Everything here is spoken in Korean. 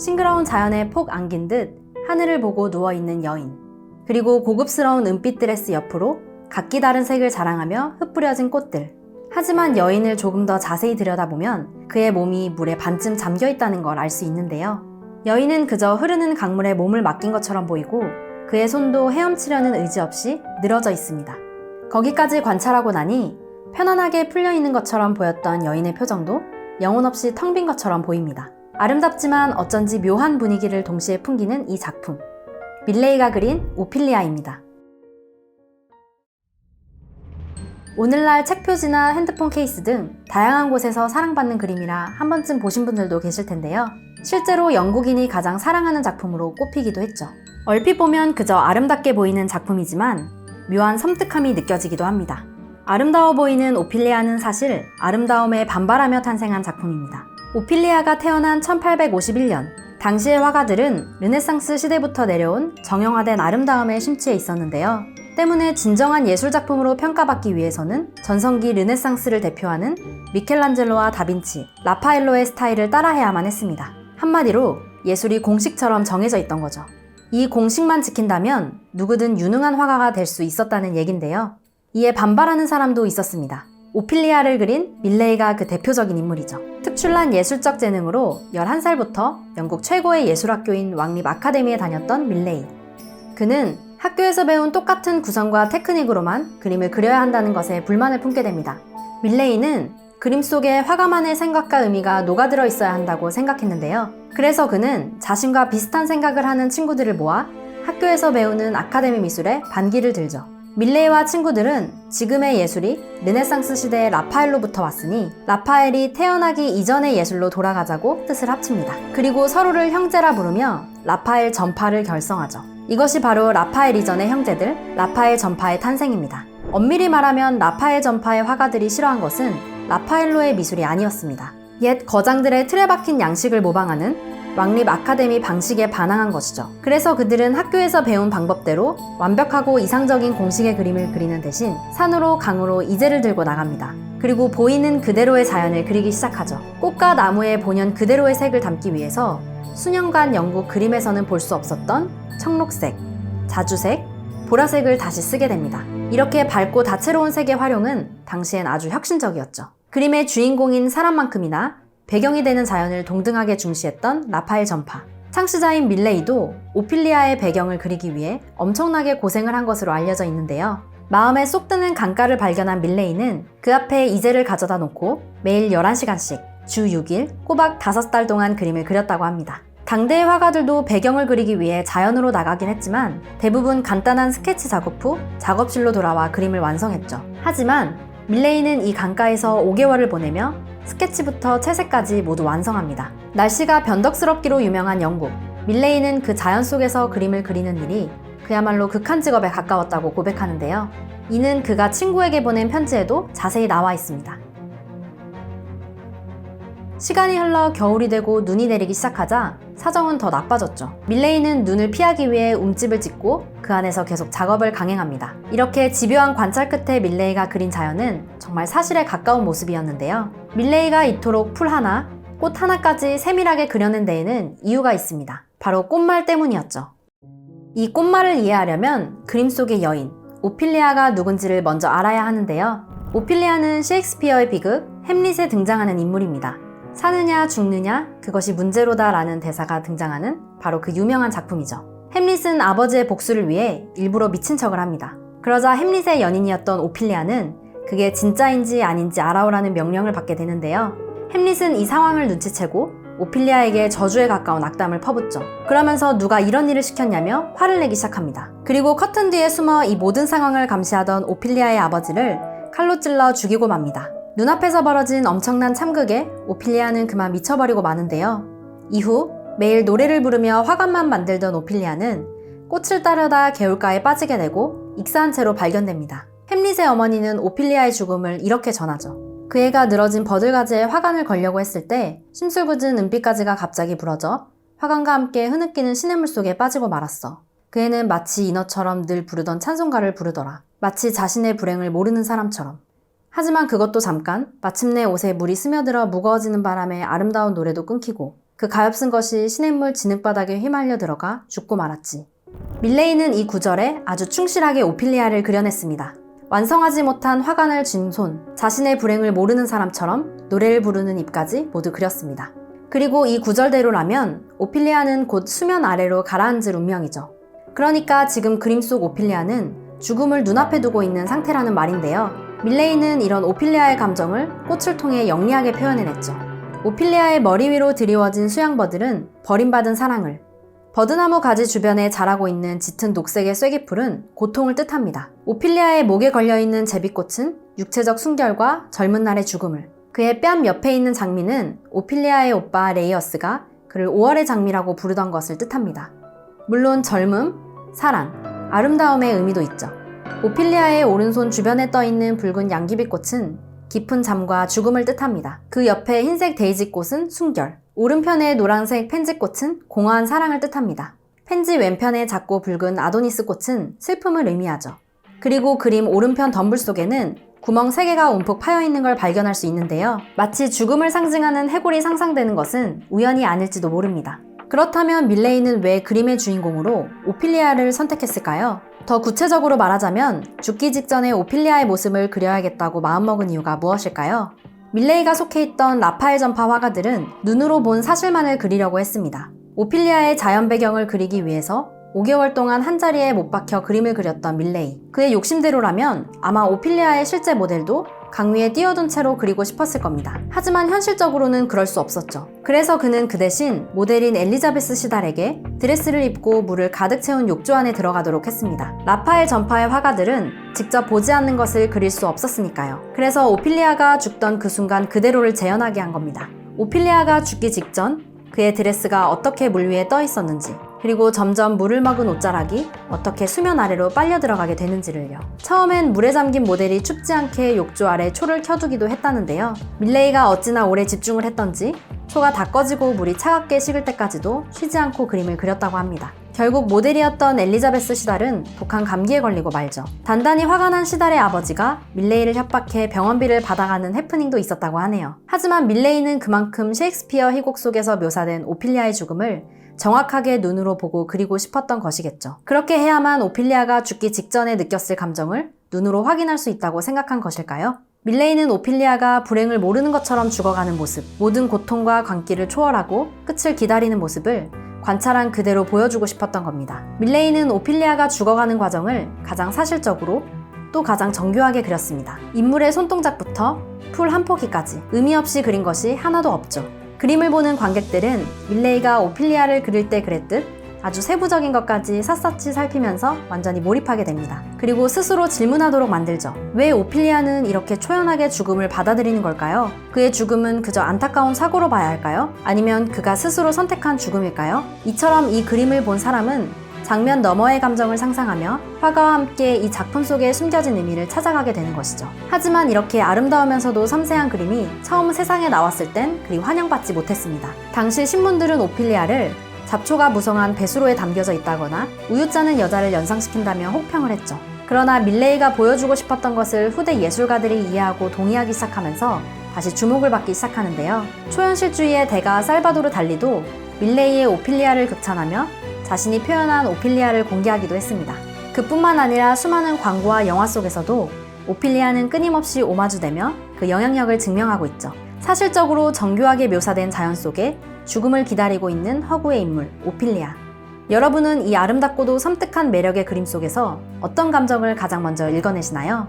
싱그러운 자연에 폭 안긴 듯 하늘을 보고 누워있는 여인. 그리고 고급스러운 은빛 드레스 옆으로 각기 다른 색을 자랑하며 흩뿌려진 꽃들. 하지만 여인을 조금 더 자세히 들여다보면 그의 몸이 물에 반쯤 잠겨있다는 걸 알 수 있는데요. 여인은 그저 흐르는 강물에 몸을 맡긴 것처럼 보이고 그의 손도 헤엄치려는 의지 없이 늘어져 있습니다. 거기까지 관찰하고 나니 편안하게 풀려있는 것처럼 보였던 여인의 표정도 영혼 없이 텅 빈 것처럼 보입니다. 아름답지만 어쩐지 묘한 분위기를 동시에 풍기는 이 작품. 밀레이가 그린 오피리아입니다. 오늘날 책 표지나 핸드폰 케이스 등 다양한 곳에서 사랑받는 그림이라 한 번쯤 보신 분들도 계실 텐데요. 실제로 영국인이 가장 사랑하는 작품으로 꼽히기도 했죠. 얼핏 보면 그저 아름답게 보이는 작품이지만 묘한 섬뜩함이 느껴지기도 합니다. 아름다워 보이는 오피리아는 사실 아름다움에 반발하며 탄생한 작품입니다. 오피리아가 태어난 1851년, 당시의 화가들은 르네상스 시대부터 내려온 정형화된 아름다움에 심취해 있었는데요. 때문에 진정한 예술작품으로 평가받기 위해서는 전성기 르네상스를 대표하는 미켈란젤로와 다빈치, 라파엘로의 스타일을 따라해야만 했습니다. 한마디로 예술이 공식처럼 정해져 있던 거죠. 이 공식만 지킨다면 누구든 유능한 화가가 될 수 있었다는 얘긴데요. 이에 반발하는 사람도 있었습니다. 오피리아를 그린 밀레이가 그 대표적인 인물이죠. 특출난 예술적 재능으로 11살부터 영국 최고의 예술학교인 왕립 아카데미에 다녔던 밀레이. 그는 학교에서 배운 똑같은 구성과 테크닉으로만 그림을 그려야 한다는 것에 불만을 품게 됩니다. 밀레이는 그림 속에 화가만의 생각과 의미가 녹아들어 있어야 한다고 생각했는데요. 그래서 그는 자신과 비슷한 생각을 하는 친구들을 모아 학교에서 배우는 아카데미 미술에 반기를 들죠. 밀레이와 친구들은 지금의 예술이 르네상스 시대의 라파엘로부터 왔으니 라파엘이 태어나기 이전의 예술로 돌아가자고 뜻을 합칩니다. 그리고 서로를 형제라 부르며 라파엘 전파를 결성하죠. 이것이 바로 라파엘 이전의 형제들, 라파엘 전파의 탄생입니다. 엄밀히 말하면 라파엘 전파의 화가들이 싫어한 것은 라파엘로의 미술이 아니었습니다. 옛 거장들의 틀에 박힌 양식을 모방하는 왕립 아카데미 방식에 반항한 것이죠. 그래서 그들은 학교에서 배운 방법대로 완벽하고 이상적인 공식의 그림을 그리는 대신 산으로 강으로 이제를 들고 나갑니다. 그리고 보이는 그대로의 자연을 그리기 시작하죠. 꽃과 나무의 본연 그대로의 색을 담기 위해서 수년간 영국 그림에서는 볼 수 없었던 청록색, 자주색, 보라색을 다시 쓰게 됩니다. 이렇게 밝고 다채로운 색의 활용은 당시엔 아주 혁신적이었죠. 그림의 주인공인 사람만큼이나 배경이 되는 자연을 동등하게 중시했던 라파엘 전파. 창시자인 밀레이도 오피리아의 배경을 그리기 위해 엄청나게 고생을 한 것으로 알려져 있는데요. 마음에 쏙 드는 강가를 발견한 밀레이는 그 앞에 이제를 가져다 놓고 매일 11시간씩 주 6일 꼬박 5달 동안 그림을 그렸다고 합니다. 당대의 화가들도 배경을 그리기 위해 자연으로 나가긴 했지만 대부분 간단한 스케치 작업 후 작업실로 돌아와 그림을 완성했죠. 하지만 밀레이는 이 강가에서 5개월을 보내며 스케치부터 채색까지 모두 완성합니다. 날씨가 변덕스럽기로 유명한 영국. 밀레이는 그 자연 속에서 그림을 그리는 일이 그야말로 극한 직업에 가까웠다고 고백하는데요. 이는 그가 친구에게 보낸 편지에도 자세히 나와 있습니다. 시간이 흘러 겨울이 되고 눈이 내리기 시작하자 사정은 더 나빠졌죠. 밀레이는 눈을 피하기 위해 움집을 짓고 그 안에서 계속 작업을 강행합니다. 이렇게 집요한 관찰 끝에 밀레이가 그린 자연은 정말 사실에 가까운 모습이었는데요. 밀레이가 이토록 풀 하나, 꽃 하나까지 세밀하게 그려낸 데에는 이유가 있습니다. 바로 꽃말 때문이었죠. 이 꽃말을 이해하려면 그림 속의 여인, 오피리아가 누군지를 먼저 알아야 하는데요. 오피리아는 셰익스피어의 비극 햄릿에 등장하는 인물입니다. 사느냐 죽느냐 그것이 문제로다 라는 대사가 등장하는 바로 그 유명한 작품이죠. 햄릿은 아버지의 복수를 위해 일부러 미친 척을 합니다. 그러자 햄릿의 연인이었던 오피리아는 그게 진짜인지 아닌지 알아오라는 명령을 받게 되는데요. 햄릿은 이 상황을 눈치채고 오피리아에게 저주에 가까운 악담을 퍼붓죠. 그러면서 누가 이런 일을 시켰냐며 화를 내기 시작합니다. 그리고 커튼 뒤에 숨어 이 모든 상황을 감시하던 오피리아의 아버지를 칼로 찔러 죽이고 맙니다. 눈앞에서 벌어진 엄청난 참극에 오피리아는 그만 미쳐버리고 마는데요. 이후 매일 노래를 부르며 화관만 만들던 오피리아는 꽃을 따르다 개울가에 빠지게 되고 익사한 채로 발견됩니다. 햄릿의 어머니는 오피리아의 죽음을 이렇게 전하죠. 그 애가 늘어진 버들가지에 화관을 걸려고 했을 때 심술궂은 은빛가지가 갑자기 부러져 화관과 함께 흐느끼는 시냇물 속에 빠지고 말았어. 그 애는 마치 인어처럼 늘 부르던 찬송가를 부르더라. 마치 자신의 불행을 모르는 사람처럼. 하지만 그것도 잠깐, 마침내 옷에 물이 스며들어 무거워지는 바람에 아름다운 노래도 끊기고 그 가엾은 것이 시냇물 진흙바닥에 휘말려 들어가 죽고 말았지. 밀레이는 이 구절에 아주 충실하게 오피리아를 그려냈습니다. 완성하지 못한 화관을 쥔 손, 자신의 불행을 모르는 사람처럼 노래를 부르는 입까지 모두 그렸습니다. 그리고 이 구절대로라면 오피리아는 곧 수면 아래로 가라앉을 운명이죠. 그러니까 지금 그림 속 오피리아는 죽음을 눈앞에 두고 있는 상태라는 말인데요. 밀레이는 이런 오피리아의 감정을 꽃을 통해 영리하게 표현해냈죠. 오피리아의 머리 위로 드리워진 수양버들은 버림받은 사랑을, 버드나무 가지 주변에 자라고 있는 짙은 녹색의 쐐기풀은 고통을 뜻합니다. 오피리아의 목에 걸려있는 제비꽃은 육체적 순결과 젊은 날의 죽음을, 그의 뺨 옆에 있는 장미는 오피리아의 오빠 레이어스가 그를 5월의 장미라고 부르던 것을 뜻합니다. 물론 젊음, 사랑, 아름다움의 의미도 있죠. 오피리아의 오른손 주변에 떠있는 붉은 양귀비꽃은 깊은 잠과 죽음을 뜻합니다. 그 옆에 흰색 데이지꽃은 순결, 오른편의 노란색 펜지꽃은 공허한 사랑을 뜻합니다. 펜지 왼편의 작고 붉은 아도니스 꽃은 슬픔을 의미하죠. 그리고 그림 오른편 덤불 속에는 구멍 3개가 움푹 파여있는 걸 발견할 수 있는데요. 마치 죽음을 상징하는 해골이 상상되는 것은 우연이 아닐지도 모릅니다. 그렇다면 밀레이는 왜 그림의 주인공으로 오피리아를 선택했을까요? 더 구체적으로 말하자면 죽기 직전에 오피리아의 모습을 그려야겠다고 마음먹은 이유가 무엇일까요? 밀레이가 속해 있던 라파엘 전파 화가들은 눈으로 본 사실만을 그리려고 했습니다. 오피리아의 자연 배경을 그리기 위해서 5개월 동안 한자리에 못 박혀 그림을 그렸던 밀레이. 그의 욕심대로라면 아마 오피리아의 실제 모델도 강 위에 띄워둔 채로 그리고 싶었을 겁니다. 하지만 현실적으로는 그럴 수 없었죠. 그래서 그는 그 대신 모델인 엘리자베스 시달에게 드레스를 입고 물을 가득 채운 욕조 안에 들어가도록 했습니다. 라파엘 전파의 화가들은 직접 보지 않는 것을 그릴 수 없었으니까요. 그래서 오피리아가 죽던 그 순간 그대로를 재현하게 한 겁니다. 오피리아가 죽기 직전 그의 드레스가 어떻게 물 위에 떠 있었는지, 그리고 점점 물을 먹은 옷자락이 어떻게 수면 아래로 빨려 들어가게 되는지를요. 처음엔 물에 잠긴 모델이 춥지 않게 욕조 아래 초를 켜두기도 했다는데요. 밀레이가 어찌나 오래 집중을 했던지 초가 다 꺼지고 물이 차갑게 식을 때까지도 쉬지 않고 그림을 그렸다고 합니다. 결국 모델이었던 엘리자베스 시달은 독한 감기에 걸리고 말죠. 단단히 화가 난 시달의 아버지가 밀레이를 협박해 병원비를 받아가는 해프닝도 있었다고 하네요. 하지만 밀레이는 그만큼 셰익스피어 희곡 속에서 묘사된 오피리아의 죽음을 정확하게 눈으로 보고 그리고 싶었던 것이겠죠. 그렇게 해야만 오피리아가 죽기 직전에 느꼈을 감정을 눈으로 확인할 수 있다고 생각한 것일까요? 밀레이는 오피리아가 불행을 모르는 것처럼 죽어가는 모습, 모든 고통과 광기를 초월하고 끝을 기다리는 모습을 관찰한 그대로 보여주고 싶었던 겁니다. 밀레이는 오피리아가 죽어가는 과정을 가장 사실적으로 또 가장 정교하게 그렸습니다. 인물의 손동작부터 풀 한 포기까지 의미 없이 그린 것이 하나도 없죠. 그림을 보는 관객들은 밀레이가 오피리아를 그릴 때 그랬듯 아주 세부적인 것까지 샅샅이 살피면서 완전히 몰입하게 됩니다. 그리고 스스로 질문하도록 만들죠. 왜 오피리아는 이렇게 초연하게 죽음을 받아들이는 걸까요? 그의 죽음은 그저 안타까운 사고로 봐야 할까요? 아니면 그가 스스로 선택한 죽음일까요? 이처럼 이 그림을 본 사람은 장면 너머의 감정을 상상하며 화가와 함께 이 작품 속에 숨겨진 의미를 찾아가게 되는 것이죠. 하지만 이렇게 아름다우면서도 섬세한 그림이 처음 세상에 나왔을 땐 그리 환영받지 못했습니다. 당시 신문들은 오피리아를 잡초가 무성한 배수로에 담겨져 있다거나 우유 짜는 여자를 연상시킨다며 혹평을 했죠. 그러나 밀레이가 보여주고 싶었던 것을 후대 예술가들이 이해하고 동의하기 시작하면서 다시 주목을 받기 시작하는데요. 초현실주의의 대가 살바도르 달리도 밀레이의 오피리아를 극찬하며 자신이 표현한 오피리아를 공개하기도 했습니다. 그뿐만 아니라 수많은 광고와 영화 속에서도 오피리아는 끊임없이 오마주되며 그 영향력을 증명하고 있죠. 사실적으로 정교하게 묘사된 자연 속에 죽음을 기다리고 있는 허구의 인물, 오피리아. 여러분은 이 아름답고도 섬뜩한 매력의 그림 속에서 어떤 감정을 가장 먼저 읽어내시나요?